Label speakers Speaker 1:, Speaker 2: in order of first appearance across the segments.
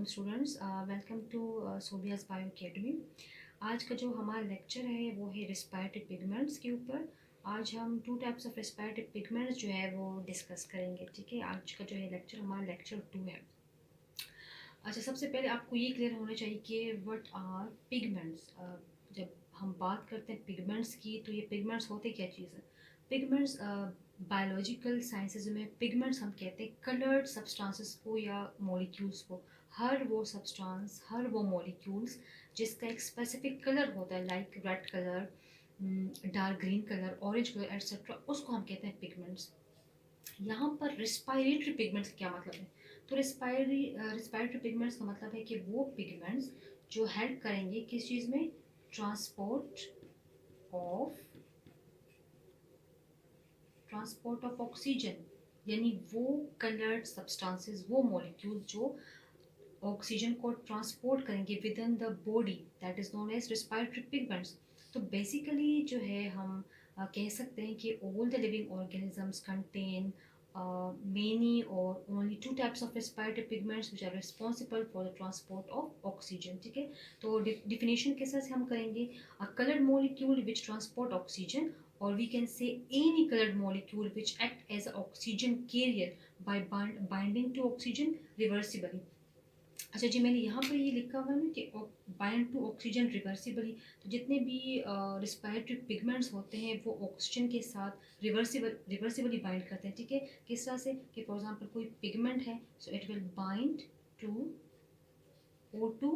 Speaker 1: Students, welcome to सोबियास bio academy. आज का जो हमारा लेक्चर है वो है रिस्पायरेटरी पिगमेंट्स के ऊपर। आज हम two types of respiratory pigments जो है वो डिस्कस करेंगे। ठीक है, आज का जो है लेक्चर हमारा लेक्चर 2 है। अच्छा, सबसे पहले आपको ये क्लियर होना चाहिए कि व्हाट आर पिगमेंट्स। जब हम बात करते हैं पिगमेंट्स की तो ये पिगमेंट्स होते क्या चीज़ है। पिगमेंट्स बायोलॉजिकल साइंसेज में पिगमेंट्स हम कहते हैं कलर्ड सब्सटेंसेस को या मॉलिक्यूल्स को। हर वो सब्सटेंस, हर वो मॉलिक्यूल्स जिसका एक स्पेसिफिक कलर होता है, like red colour, dark green colour, orange colour etcetera, उसको हम कहते हैं पिगमेंट्स। यहाँ पर रिस्पायरेटरी पिगमेंट्स क्या मतलब है? तो रिस्पायरेटरी पिगमेंट्स का मतलब है कि वो पिगमेंट्स जो हेल्प करेंगे किस चीज़ में, transport of transport of oxygen. यानी वो कलर्ड सब्सटेंसेस, वो मॉलिक्यूल जो ऑक्सीजन को ट्रांसपोर्ट करेंगे within the body, that is known as respiratory pigments. तो बेसिकली जो है हम कह सकते हैं कि all the living organisms contain many or only two types of respiratory pigments which are responsible for the transport of oxygen। ठीक है, तो डिफिनेशन के साथ हम करेंगे a colored molecule which transport oxygen, or we can say any colored molecule which act as an oxygen carrier by binding to oxygen reversibly। अच्छा जी, मैंने यहाँ पर ये लिखा हुआ है ना कि बाइंड टू ऑक्सीजन रिवर्सिबली। तो जितने भी रिस्पायरेटरी पिगमेंट्स होते हैं वो ऑक्सीजन के साथ रिवर्सिबली बाइंड करते हैं। ठीक है, किस तरह से कि फॉर एग्जांपल कोई पिगमेंट है, so it will bind to O2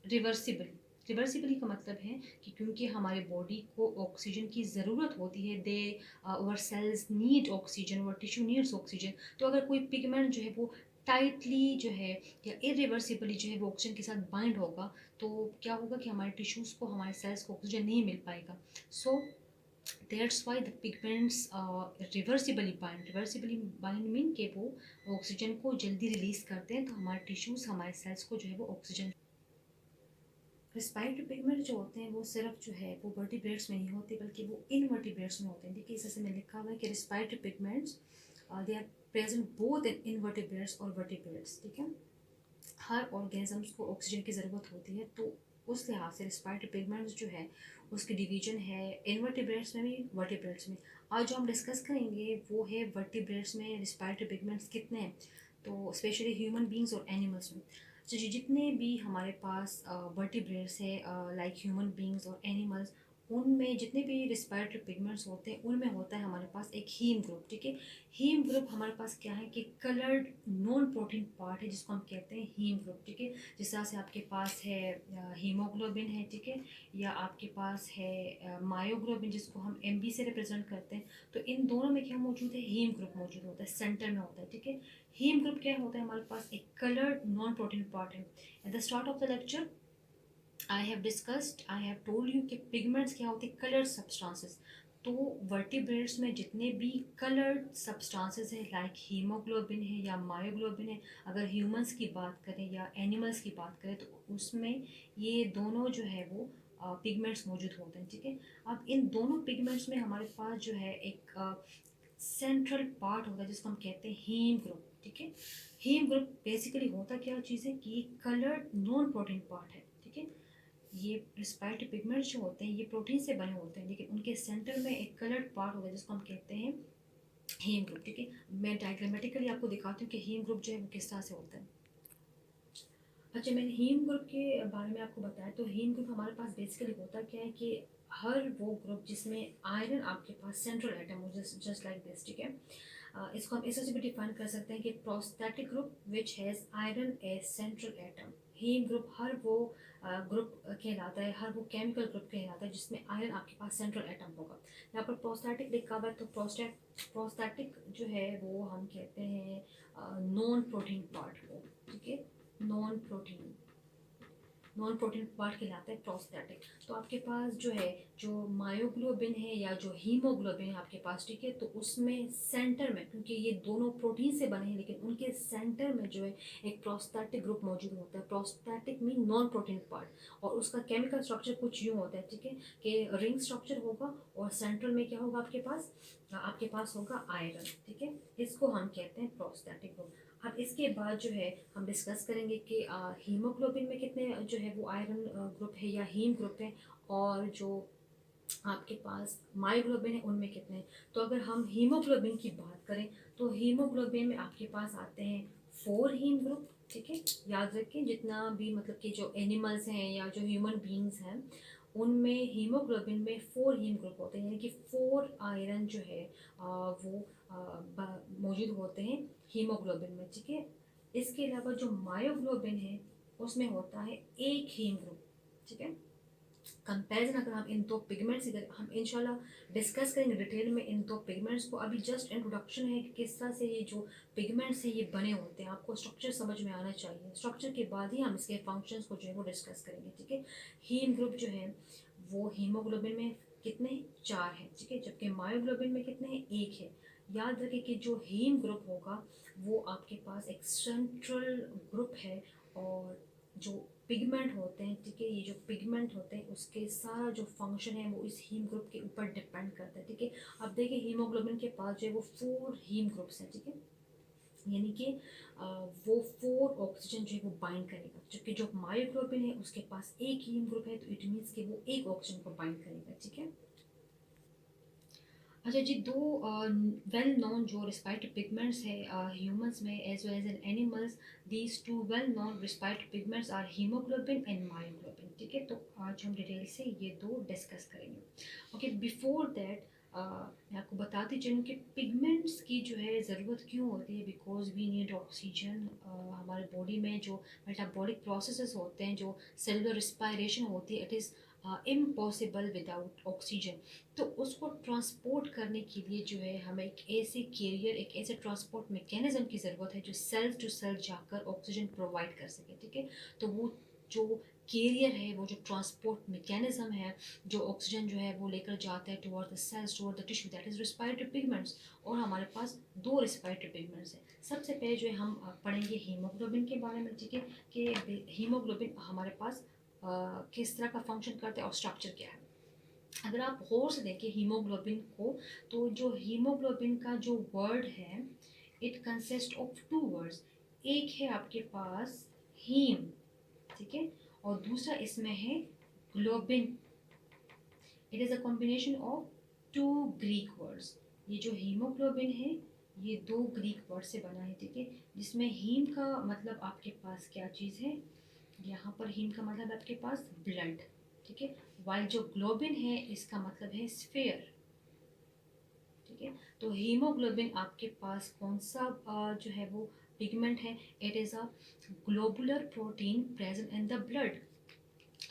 Speaker 1: reversibly. Reversibly का मतलब है कि क्योंकि हमारे बॉडी को ऑक्सीजन की ज़रूरत होती है, दे आवर सेल्स नीड ऑक्सीजन, और टिश्यू नीड्स ऑक्सीजन। तो अगर कोई पिगमेंट जो है वो टाइटली जो है या इरिवर्सिबली जो है वो ऑक्सीजन के साथ बाइंड होगा, तो क्या होगा कि हमारे टिश्यूज़ को, हमारे सेल्स को ऑक्सीजन नहीं मिल पाएगा। So that's why the pigments reversibly bind mean के वो ऑक्सीजन को जल्दी रिलीज़ करते हैं, तो हमारे टिश्यूज़, हमारे सेल्स को जो है वो ऑक्सीजन। रिस्पायरेटरी पिगमेंट जो होते हैं वो सिर्फ जो है वो वर्टिब्रेट्स में नहीं होते, बल्कि वो इनवर्टिब्रेट्स में होते हैं। देखिए, जैसे में लिखा हुआ है कि respiratory pigments they are present both in invertebrates और वर्टिब्रेट्स। ठीक है, हर ऑर्गेनिजम्स को ऑक्सीजन की ज़रूरत होती है, तो उस लिहाज से रिस्पायरेटरी पिगमेंट्स जो है उसकी डिवीजन है इनवर्टिब्रेट्स में भी, वर्टिब्रेट्स में। आज जो हम डिस्कस करेंगे वो है वर्टिब्रेट्स में रिस्पायरेटरी पिगमेंट्स कितने हैं, तो स्पेशली ह्यूमन बींग्स और एनिमल्स में। तो जितने भी हमारे पास वर्टिब्रेट्स है, लाइक ह्यूमन बींग्स और एनिमल्स, उनमें जितने भी रिस्पायरेटरी पिगमेंट्स होते हैं उनमें होता है हमारे पास एक हीम ग्रुप। ठीक है, हीम ग्रुप हमारे पास क्या है कि कलर्ड नॉन प्रोटीन पार्ट है जिसको हम कहते हैं हीम ग्रुप। ठीक है, जिस तरह से आपके पास है हीमोग्लोबिन है, ठीक है, या आपके पास है मायोग्लोबिन जिसको हम एमबी से रिप्रेजेंट करते हैं। तो इन दोनों में क्या मौजूद है, हीम ग्रुप मौजूद होता है, सेंटर में होता है। ठीक है, हीम ग्रुप क्या होता है, हमारे पास एक कलर्ड नॉन प्रोटीन पार्ट है। At the start of the lecture I have told you कि पिगमेंट्स क्या होते हैं, कलर्ड सब्सटेंसेस। तो वर्टिब्रेट्स में जितने भी कलर्ड सब्सटेंसेस हैं, लाइक हीमोग्लोबिन है या मायोग्लोबिन है, अगर ह्यूमंस की बात करें या एनिमल्स की बात करें, तो उसमें ये दोनों जो है वो पिगमेंट्स मौजूद होते हैं। ठीक है, अब इन दोनों पिगमेंट्स में हमारे पास जो है एक सेंट्रल पार्ट होता है जिसको हम कहते हैं हीम ग्रुप। ठीक है, हीम ग्रुप बेसिकली होता क्या चीज़ है कि कलर्ड नॉन प्रोटीन पार्ट है। ठीक है, ये रिस्पायरेटरी पिगमेंट्स जो होते हैं ये प्रोटीन से बने होते हैं, लेकिन उनके सेंटर में एक कलर्ड पार्ट होता है जिसको हम कहते हैं हीम ग्रुप। ठीक है, मैं डायग्रामेटिकली आपको दिखाती हूँ कि हीम ग्रुप जो है वो किस तरह से होता है। अच्छा, मैंने हीम ग्रुप के बारे में आपको बताया, तो हीम ग्रुप हमारे पास बेसिकली होता क्या है कि हर वो ग्रुप जिसमें आयरन आपके पास सेंट्रल एटम हो, जस्ट लाइक दिस। ठीक है, इसको हम इस तरह से भी डिफाइन कर सकते हैं कि prosthetic group which has iron as central atom. Heme group हर वो ग्रुप कहलाता है, हर वो केमिकल ग्रुप कहलाता है जिसमें आयरन आपके पास सेंट्रल एटम होगा। यहाँ पर प्रोस्थेटिक लिखा हुआ है, तो प्रोस्थेटिक जो है वो हम कहते हैं नॉन प्रोटीन पार्ट को। ठीक है, नॉन प्रोटीन पार्ट कहलाता है प्रोस्थेटिक। तो आपके पास जो है, जो मायोग्लोबिन है या जो हीमोग्लोबिन है आपके पास, ठीक है, तो उसमें सेंटर में, क्योंकि ये दोनों प्रोटीन से बने हैं, लेकिन उनके सेंटर में जो है एक प्रोस्थेटिक ग्रुप मौजूद होता है। Prosthetic mean non protein part, और उसका केमिकल स्ट्रक्चर कुछ यूँ होता है। ठीक है, कि रिंग स्ट्रक्चर होगा और सेंट्रल में क्या होगा, आपके पास होगा आयरन। ठीक है, इसको हम कहते हैं प्रोस्थेटिक ग्रुप। अब इसके बाद जो है हम डिस्कस करेंगे कि हीमोग्लोबिन में कितने जो है वो आयरन ग्रुप है या हीम ग्रुप है, और जो आपके पास मायोग्लोबिन है उनमें कितने हैं। तो अगर हम हीमोग्लोबिन की बात करें तो हीमोग्लोबिन में आपके पास आते हैं 4 हीम ग्रुप। ठीक है, याद रखें जितना भी मतलब कि जो एनिमल्स हैं या जो ह्यूमन बींग्स हैं उनमें हीमोग्लोबिन में 4 हीम ग्रुप होते हैं, यानी कि 4 आयरन जो है वो मौजूद होते हैं हीमोग्लोबिन में। ठीक है, इसके अलावा जो मायोग्लोबिन है उसमें होता है एक हीम ग्रुप। ठीक है, कंपैरिजन अगर हम इन दो पिगमेंट्स की करें, हम इंशाल्लाह डिस्कस करेंगे डिटेल में इन दो पिगमेंट्स को। अभी जस्ट इंट्रोडक्शन है कि किस तरह से ये जो पिगमेंट्स है ये बने होते हैं, आपको स्ट्रक्चर समझ में आना चाहिए। स्ट्रक्चर के बाद ही हम इसके फंक्शंस को जो है वो डिस्कस करेंगे। ठीक है, हीम ग्रुप जो है वो हीमोग्लोबिन में कितने हैं, 4 हैं। ठीक है, जबकि मायोग्लोबिन में कितने हैं, 1 है। याद रखें कि जो हीम ग्रुप होगा वो आपके पास एक सेंट्रल ग्रुप है, और जो पिगमेंट होते हैं, ठीक है, ये जो पिगमेंट होते हैं उसके सारा जो फंक्शन है वो इस हीम ग्रुप के ऊपर डिपेंड करता है। ठीक है, अब देखिए हीमोग्लोबिन के पास जो है वो 4 हीम ग्रुप्स हैं। ठीक है, यानी कि वो 4 ऑक्सीजन जो है वो बाइंड करेगा, जबकि जो मायोग्लोबिन है उसके पास एक हीम ग्रुप है, तो इट मीन्स कि वो एक ऑक्सीजन को बाइंड करेगा। ठीक है, अच्छा जी, दो वेल नोन जो रिस्पायरेटरी पिगमेंट्स है ह्यूमंस में as well as in animals, these two well known respiratory pigments are haemoglobin and myoglobin. ठीक है, तो आज हम डिटेल से ये दो डिस्कस करेंगे। ओके, बिफोर दैट मैं आपको बताती चलूँ कि पिगमेंट्स की जो है ज़रूरत क्यों होती है। Because we need oxygen. हमारे बॉडी में जो मेटाबॉलिक प्रोसेसेस होते हैं, जो सेलुलर रिस्पायरेशन होती है, it is impossible without oxygen. तो उसको ट्रांसपोर्ट करने के लिए जो है हमें एक ऐसे कैरियर, एक ऐसे ट्रांसपोर्ट मैकेनिज्म की ज़रूरत है जो सेल टू सेल जाकर ऑक्सीजन प्रोवाइड कर सके। ठीक है, तो वो जो कैरियर है, वो जो ट्रांसपोर्ट मैकेनिज्म है, जो ऑक्सीजन जो है वो लेकर जाता है toward the cells, toward the tissue, that is respiratory pigments. और हमारे पास दो रिस्पायरेटरी पिगमेंट्स हैं। सबसे पहले जो है हम पढ़ेंगे हीमोग्लोबिन के बारे में। ठीक है, कि हीमोग्लोबिन हमारे पास किस तरह का फंक्शन करता है और स्ट्रक्चर क्या है। अगर आप गौर से देखें हीमोग्लोबिन को, तो जो हीमोग्लोबिन का जो वर्ड है, इट कंसिस्ट ऑफ 2 वर्ड्स। एक है आपके पास हीम, ठीक है, और दूसरा इसमें है globin. It is a combination of 2 Greek words. ये जो हीमोग्लोबिन है ये 2 ग्रीक वर्ड से बना है। ठीक है, जिसमें हीम का मतलब आपके पास क्या चीज़ है, यहाँ पर हीम का मतलब आपके पास ब्लड। ठीक है, वाइल जो ग्लोबिन है इसका मतलब है स्फेयर। ठीक है, तो हीमोग्लोबिन आपके पास कौन सा जो है वो पिगमेंट है, it is a globular protein present in the blood.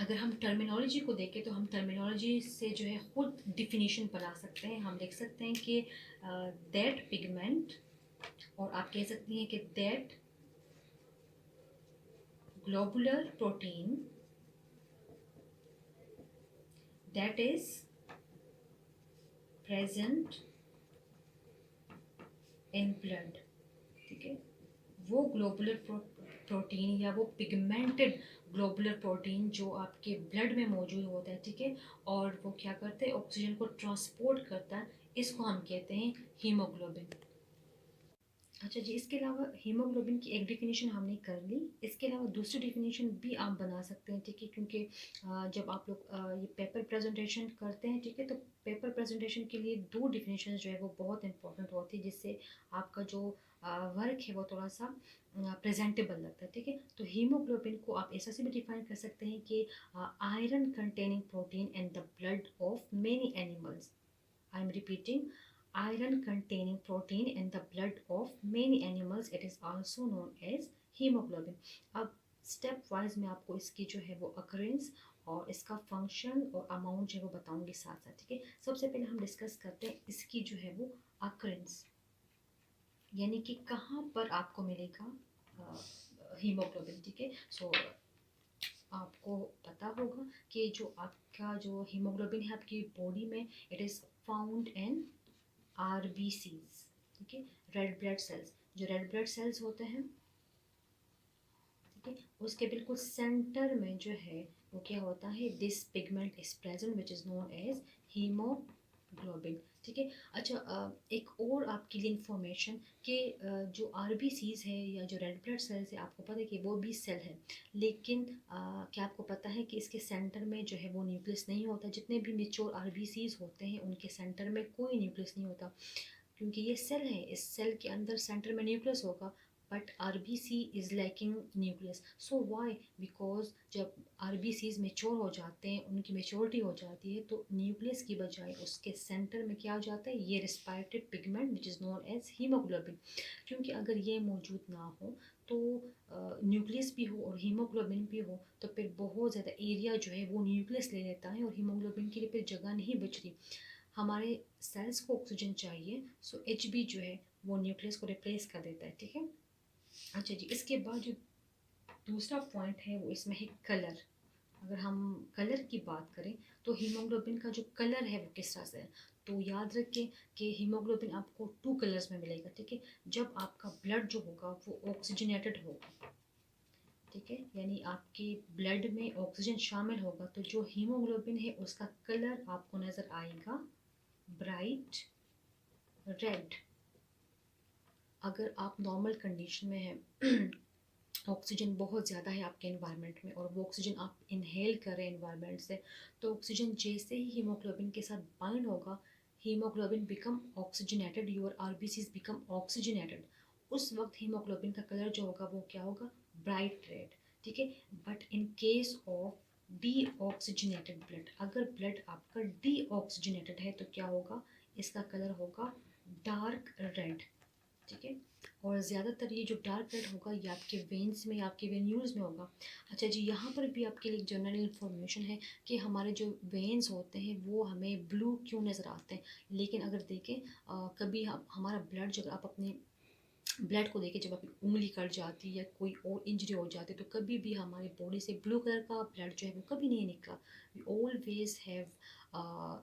Speaker 1: अगर हम टर्मिनोलॉजी को देखें तो हम टर्मिनोलॉजी से जो है खुद डिफिनीशन बना सकते हैं। हम लिख सकते हैं कि दैट पिगमेंट, और आप कह सकती हैं कि that globular protein that is present in blood. ठीक है, वो ग्लोबुलर प्रोटीन या वो पिगमेंटेड ग्लोबुलर प्रोटीन जो आपके ब्लड में मौजूद होता है। ठीक है, और वो क्या करते हैं, ऑक्सीजन को ट्रांसपोर्ट करता है, इसको हम कहते हैं हीमोग्लोबिन। अच्छा जी, इसके अलावा हीमोग्लोबिन की एक डिफिनीशन हमने कर ली। इसके अलावा दूसरी डिफिनीशन भी आप बना सकते हैं। ठीक है, क्योंकि जब आप लोग ये पेपर प्रेजेंटेशन करते हैं, ठीक है, तो पेपर प्रेजेंटेशन के लिए दो डिफिनीशन जो है वो बहुत इंपॉर्टेंट होती है, जिससे आपका जो वर्क है वो थोड़ा सा प्रेजेंटेबल लगता है। ठीक है, तो हीमोग्लोबिन को आप ऐसा से भी डिफाइन कर सकते हैं कि iron containing protein in the blood of many animals. I am repeating, iron containing protein in the blood of many animals. It is also known as hemoglobin. अब स्टेप वाइज मैं आपको इसकी जो है वो अकरेंस और इसका फंक्शन और अमाउंट जो है वो बताऊंगी साथ साथ। ठीक है, सबसे पहले हम डिस्कस करते हैं इसकी जो है वो अकरेंस, यानी कि कहाँ पर आपको मिलेगा हीमोग्लोबिन। ठीक है, सो आपको पता होगा कि जो आपका जो हीमोग्लोबिन है आपकी बॉडी में, it is found in RBCs। ठीक है, रेड ब्लड सेल्स। जो रेड ब्लड सेल्स होते हैं, ठीक है, उसके बिल्कुल सेंटर में जो है वो क्या होता है, this pigment is present which is known as haemoglobin. Globin. ठीक है। अच्छा, एक और आपके लिए इंफॉर्मेशन कि जो आरबीसीज है या जो रेड ब्लड सेल्स है, आपको पता है कि वो भी सेल है, लेकिन क्या आपको पता है कि इसके सेंटर में जो है वो न्यूक्लियस नहीं होता। जितने भी मेच्योर आरबीसीज होते हैं उनके सेंटर में कोई न्यूक्लियस नहीं होता, क्योंकि ये सेल है, इस सेल के अंदर सेंटर में न्यूक्लियस होगा, but RBC is lacking nucleus. So why? Because जब आरबीसीज मेच्योर हो जाते हैं, उनकी मेच्योरिटी हो जाती है, तो न्यूक्लियस की बजाय उसके सेंटर में क्या हो जाता है, ये respiratory pigment which is known as haemoglobin. क्योंकि अगर ये मौजूद ना हो तो न्यूक्लियस भी हो और हीमोग्लोबिन भी हो, तो फिर बहुत ज़्यादा एरिया जो है वो न्यूक्लियस ले लेता है और हीमोग्लोबिन के लिए फिर जगह नहीं बच रही। हमारे सेल्स को ऑक्सीजन चाहिए, सो एचबी जो है वो न्यूक्लियस को रिप्लेस कर देता है। ठीक है। अच्छा जी, इसके बाद जो दूसरा पॉइंट है वो इसमें है कलर। अगर हम कलर की बात करें तो हीमोग्लोबिन का जो कलर है वो किस तरह से है, तो याद रखें कि हीमोग्लोबिन आपको टू कलर्स में मिलेगा। ठीक है। जब आपका ब्लड जो होगा वो ऑक्सीजनेटेड होगा, ठीक है, यानी आपके ब्लड में ऑक्सीजन शामिल होगा, तो जो हीमोग्लोबिन है उसका कलर आपको नज़र आएगा ब्राइट रेड। अगर आप नॉर्मल कंडीशन में हैं ऑक्सीजन बहुत ज़्यादा है आपके इन्वायरमेंट में और वो ऑक्सीजन आप इनहेल कर रहे हैं इन्वायरमेंट से, तो ऑक्सीजन जैसे ही हीमोग्लोबिन के साथ बाइंड होगा, haemoglobin become oxygenated, your RBCs become oxygenated. उस वक्त हीमोग्लोबिन का कलर जो होगा वो क्या होगा, ब्राइट रेड। ठीक है। But in case of D oxygenated blood, अगर ब्लड आपका डी ऑक्सीजनेटेड है तो क्या होगा, इसका कलर होगा डार्क रेड। ठीक है। और ज़्यादातर ये जो डार्क रेड होगा ये आपके वेन्स में, आपके वेन्यूज़ में होगा। अच्छा जी, यहाँ पर भी आपके लिए जनरल इन्फॉर्मेशन है कि हमारे जो वेन्स होते हैं वो हमें ब्लू क्यों नज़र आते हैं। लेकिन अगर देखें कभी हम हमारा ब्लड, जब आप अपने ब्लड को देखें, जब आपकी उंगली कट जाती है या कोई और इंजरी हो जाती है, तो कभी भी हमारी बॉडी से ब्लू कलर का ब्लड जो है वो कभी नहीं निकला। We always have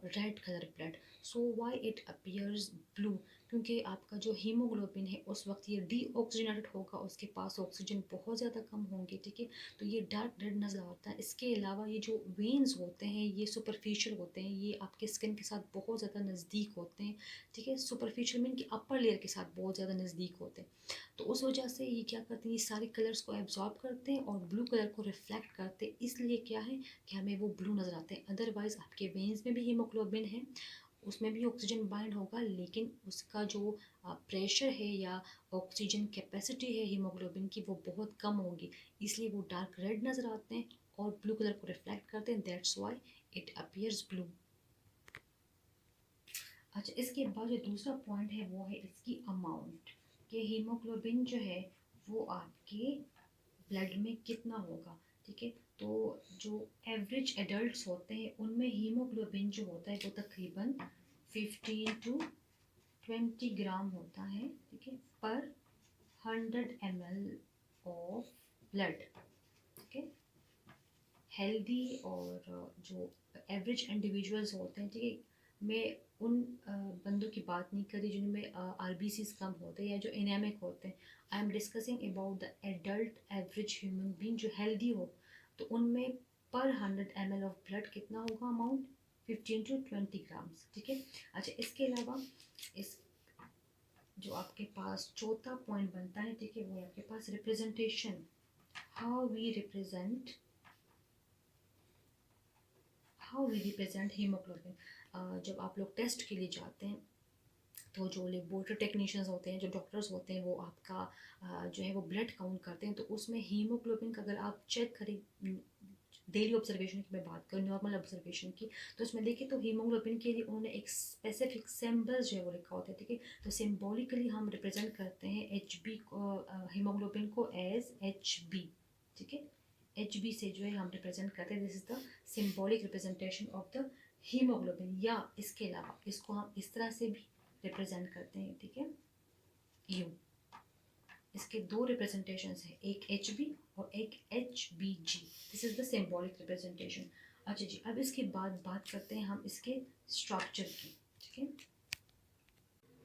Speaker 1: red colour blood. So why it appears blue, क्योंकि आपका जो हीमोग्लोबिन है उस वक्त ये डीऑक्सीजनेटेड होगा, उसके पास ऑक्सीजन बहुत ज़्यादा कम होंगे। ठीक है। तो ये डार्क रेड नज़र आता है। इसके अलावा ये जो वेन्स होते हैं ये सुपरफिशियल होते हैं, ये आपके स्किन के साथ बहुत ज़्यादा नज़दीक होते हैं। ठीक है। सुपरफिशियल मीन कि अपर लेयर के साथ बहुत ज़्यादा नज़दीक होते हैं, तो उस वजह से ये क्या करते हैं, ये सारे कलर्स को एब्जॉर्ब करते हैं और ब्लू कलर को रिफ्लेक्ट करते हैं, इसलिए क्या है कि हमें वो ब्लू नज़र आते हैं। अदरवाइज़ आपके वेन्स में भी हीमोग्लोबिन है, उसमें भी ऑक्सीजन बाइंड होगा, लेकिन उसका जो प्रेशर है या ऑक्सीजन कैपेसिटी है हीमोग्लोबिन की वो बहुत कम होगी, इसलिए वो डार्क रेड नज़र आते हैं और ब्लू कलर को रिफ्लेक्ट करते हैं। That's why it appears blue. अच्छा, इसके बाद जो दूसरा पॉइंट है वो है इसकी अमाउंट, कि हीमोग्लोबिन जो है वो आपके ब्लड में कितना होगा। ठीक है। तो जो एवरेज एडल्ट्स होते हैं उनमें हीमोग्लोबिन जो होता है वो तकरीबन 15 to 20 ग्राम होता है। ठीक है। पर 100 ml ऑफ ब्लड। ठीक है। हेल्दी और जो एवरेज इंडिविजुअल्स होते हैं, ठीक है, मैं उन बंदों की बात नहीं कर रही जिनमें आरबीसीज कम होते हैं या जो एनेमिक होते हैं। I am discussing about the adult average human being जो हेल्दी हो, तो उनमें पर 100 ml ऑफ ब्लड कितना होगा अमाउंट, 15 to 20 ग्राम्स। ठीक है। अच्छा, इसके अलावा इस जो आपके पास चौथा पॉइंट बनता है, ठीक है, वो आपके पास representation, how we represent haemoglobin. जब आप लोग टेस्ट के लिए जाते हैं तो जो लेबोरेटरी टेक्नीशियंस होते हैं, जो डॉक्टर्स होते हैं, वो आपका जो है वो ब्लड काउंट करते हैं, तो उसमें हीमोग्लोबिन का अगर आप चेक करें, डेली ऑब्जर्वेशन की मैं बात करूँ, नॉर्मल ऑब्जर्वेशन की, तो उसमें देखिए तो हीमोग्लोबिन के लिए उन्होंने एक स्पेसिफिक सिंबल्स जो है वो लिखा होता है। ठीक है। तो सिम्बॉलिकली हम रिप्रेजेंट करते हैं एच बी को, हीमोग्लोबिन को एज एच बी। ठीक है। एच बी से जो है हम रिप्रेजेंट करते हैं, this is the symbolic representation of the haemoglobin. या इसके अलावा इसको हम इस तरह से भी रिप्रेजेंट करते हैं। ठीक है। यू, इसके दो रिप्रेजेंटेशंस हैं, एक एच बी और एक H B G. This is the symbolic representation. अच्छा जी, अब इसके बाद बात करते हैं हम इसके स्ट्रक्चर की। ठीक है।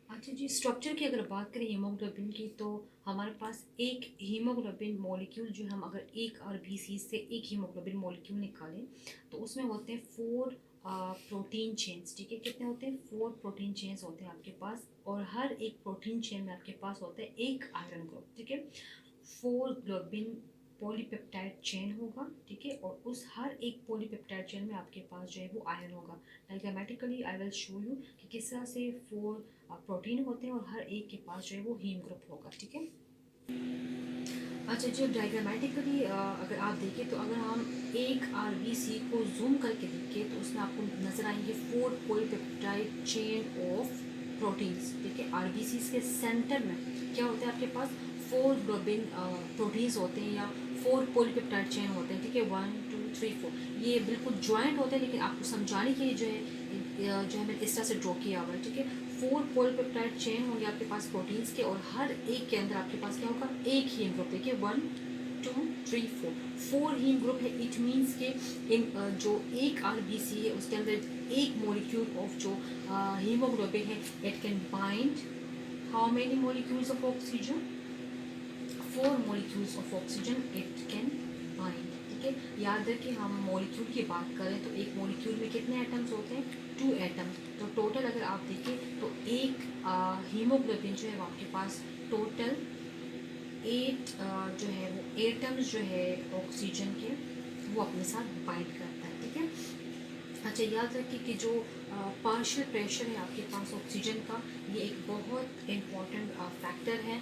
Speaker 1: अच्छा जी, स्ट्रक्चर की अगर बात करें हीमोग्लोबिन की, तो हमारे पास एक हीमोग्लोबिन मॉलिक्यूल जो हम अगर एक आरबीसी से एक हीमोग्लोबिन मॉलिक्यूल निकालें तो उसमें होते हैं 4 प्रोटीन चेन्स, ठीक है। कितने होते हैं? 4 प्रोटीन चेन्स होते हैं आपके पास, और हर एक प्रोटीन चेन में आपके पास होता है एक आयरन ग्रुप, ठीक है। 4 ग्लोबिन पॉलीपेप्टाइड चेन होगा, ठीक है, और उस हर एक पॉलीपेप्टाइड चेन में आपके पास जो है वो आयरन होगा। Diagrammatically I will show you कि किस तरह से 4 प्रोटीन होते हैं और हर एक के पास जो है वो हीम ग्रुप होगा, ठीक है। अच्छा, जो डायग्रामेटिकली अगर आप देखें तो अगर हम एक आरबीसी को जूम करके देखें तो उसमें आपको नजर आएंगे 4 पॉलीपेप्टाइड चेन ऑफ प्रोटीन्स, ठीक है। आरबीसी के सेंटर में क्या होता है? आपके पास 4 ग्लोबिन प्रोटीन्स होते हैं या 4 पॉलीपेप्टाइड चेन होते हैं, ठीक है। 1 2 3 4 ये बिल्कुल ज्वाइंट होते हैं, लेकिन आपको समझाने के लिए जो है मैंने इस तरह से ड्रॉ किया हुआ है, ठीक है। 4 पॉलीपेप्टाइड चेन होंगे आपके पास प्रोटीन्स के, और हर एक के अंदर आपके पास क्या होगा? एक हीम ग्रुप, देखिए 1 2 3 4 हीम ग्रुप है। इट मीन्स के इन जो एक आरबीसी है उसके अंदर एक मॉलिक्यूल ऑफ जो हीमोग्लोबिन है, it can bind how many molecules of oxygen? 4 molecules of oxygen it can bind, ठीक है। याद रखिए, हम मॉलिक्यूल की बात करें तो एक मॉलिक्यूल में कितने एटम्स होते हैं? 2 एटम्स। तो टोटल अगर आप देखें तो एक हीमोग्लोबिन जो है वो आपके पास टोटल 8 जो है वो एटम्स जो है ऑक्सीजन के वो अपने साथ बाइंड करता है, ठीक है। अच्छा, याद रखिए कि जो पार्शियल प्रेशर है आपके पास ऑक्सीजन का, ये एक बहुत इम्पॉर्टेंट फैक्टर है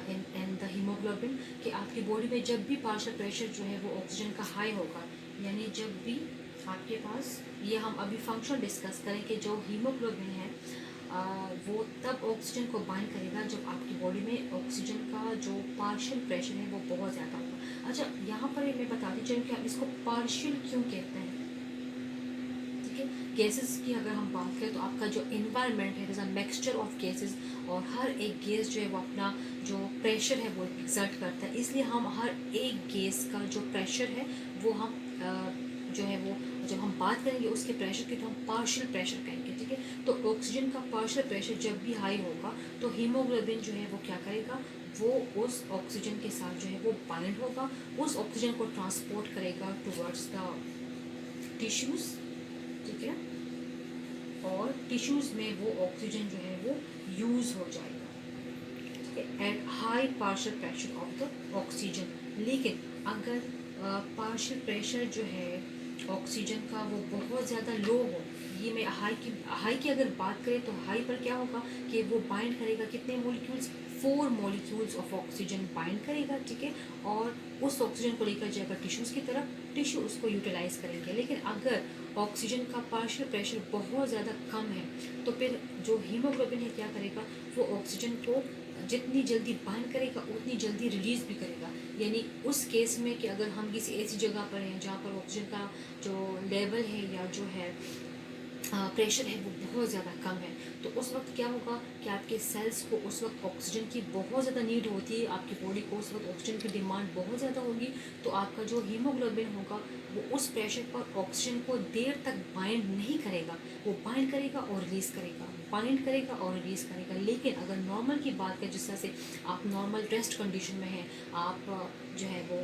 Speaker 1: इन द हीमोग्लोबिन, कि आपकी बॉडी में जब भी पार्शियल प्रेशर जो है वो ऑक्सीजन का हाई होगा, यानी जब भी आपके पास, ये हम अभी फंक्शन डिस्कस करें कि जो हीमोग्लोबिन है वो तब ऑक्सीजन को बाइंड करेगा जब आपकी बॉडी में ऑक्सीजन का जो पार्शियल प्रेशर है वो बहुत ज़्यादा होगा। अच्छा, यहाँ पर मैं बताती चलूँ कि हम इसको पार्शियल क्यों कहते हैं, ठीक है। गैसेस की अगर हम बात करें तो आपका जो इन्वायरमेंट है, जैसा मिक्सचर ऑफ गैसेस, और हर एक गैस जो है वो अपना जो प्रेशर है वो एक्सर्ट करता है, इसलिए हम हर एक गैस का जो प्रेशर है वो हम जो है वो जब हम बात करेंगे उसके प्रेशर की तो हम पार्शियल प्रेशर कहेंगे, ठीक है। तो ऑक्सीजन का पार्शियल प्रेशर जब भी हाई होगा तो हीमोग्लोबिन जो है वो क्या करेगा? वो उस ऑक्सीजन के साथ जो है वो बाइंड होगा, उस ऑक्सीजन को ट्रांसपोर्ट करेगा टुवर्ड्स द टिश्यूज़, ठीक है, और टिश्यूज़ में वो ऑक्सीजन जो है वो यूज़ हो जाएगा, ठीक है, at high partial pressure of the oxygen. लेकिन अगर पार्शियल प्रेशर जो है ऑक्सीजन का वो बहुत ज़्यादा लो हो, ये मैं हाई की अगर बात करें तो हाई पर क्या होगा कि वो बाइंड करेगा कितने molecules? 4 molecules of oxygen bind करेगा, ठीक है, और उस ऑक्सीजन को लेकर जाएगा टिश्यूज़ की तरफ, टिश्यू उसको यूटिलाइज करेंगे। लेकिन अगर ऑक्सीजन का पार्शियल प्रेशर बहुत ज़्यादा कम है तो फिर जो हीमोग्लोबिन है क्या करेगा? वो ऑक्सीजन को जितनी जल्दी बाइंड करेगा उतनी जल्दी रिलीज़ भी करेगा। यानी उस केस में कि अगर हम किसी ऐसी जगह पर हैं जहाँ पर ऑक्सीजन का जो लेवल है या जो है प्रेशर है वो बहुत ज़्यादा कम है, तो उस वक्त क्या होगा कि आपके सेल्स को उस वक्त ऑक्सीजन की बहुत ज़्यादा नीड होती है, आपकी बॉडी को उस वक्त ऑक्सीजन की डिमांड बहुत ज़्यादा होगी, तो आपका जो हीमोग्लोबिन होगा वो उस प्रेशर पर ऑक्सीजन को देर तक बाइंड नहीं करेगा, वो बाइंड करेगा और रिलीज़ करेगा, बाइंड करेगा और रिलीज़ करेगा। लेकिन अगर नॉर्मल की बात करें, जिस तरह से आप नॉर्मल रेस्ट कंडीशन में हैं, आप जो है वो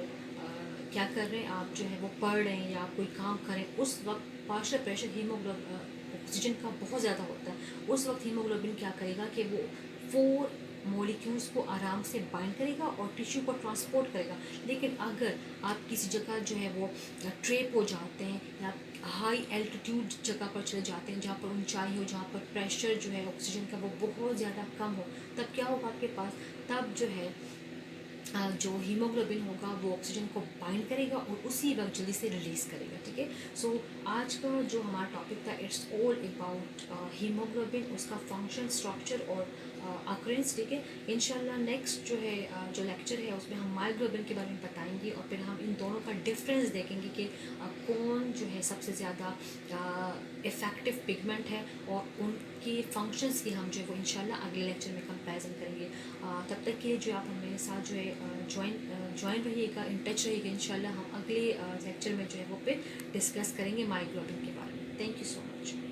Speaker 1: क्या कर रहे हैं, आप जो है वो पढ़ रहे हैं या आप कोई काम करें, उस वक्त पार्शियल प्रेशर ऑक्सीजन का बहुत ज़्यादा होता है। उस वक्त हीमोग्लोबिन क्या करेगा कि वो 4 मॉलिक्यूल्स को आराम से बाइंड करेगा और टिश्यू को ट्रांसपोर्ट करेगा। लेकिन अगर आप किसी जगह जो है वो ट्रेप हो जाते हैं या हाई एल्टीट्यूड जगह पर चले जाते हैं, जहाँ पर ऊंचाई हो, जहाँ पर प्रेशर जो है ऑक्सीजन का वो बहुत ज़्यादा कम हो, तब क्या होगा आपके पास? तब जो है जो हीमोग्लोबिन होगा वो ऑक्सीजन को बाइंड करेगा और उसी वक्त जल्दी से रिलीज़ करेगा, ठीक है। सो आज का जो हमारा टॉपिक था, इट्स ऑल अबाउट हीमोग्लोबिन, उसका फंक्शन, स्ट्रक्चर और अक्रेंस, ठीक है। इंशाल्लाह नेक्स्ट जो है जो लेक्चर है उसमें हम मायोग्लोबिन के बारे में बताएंगे और फिर हम इन दोनों का डिफरेंस देखेंगे कि कौन जो है सबसे ज़्यादा इफ़ेक्टिव पिगमेंट है, और उनके फंक्शंस की हम जो है वो इंशाल्लाह अगले लेक्चर में कंपैरिजन करेंगे। तब तक के लिए जो आप हमारे साथ जो है ज्वाइन रहिएगा, इन टच रहिएगा। इंशाल्लाह हम अगले लेक्चर में जो है वो पे डिस्कस करेंगे मायोग्लोबिन के बारे में। Thank you so much.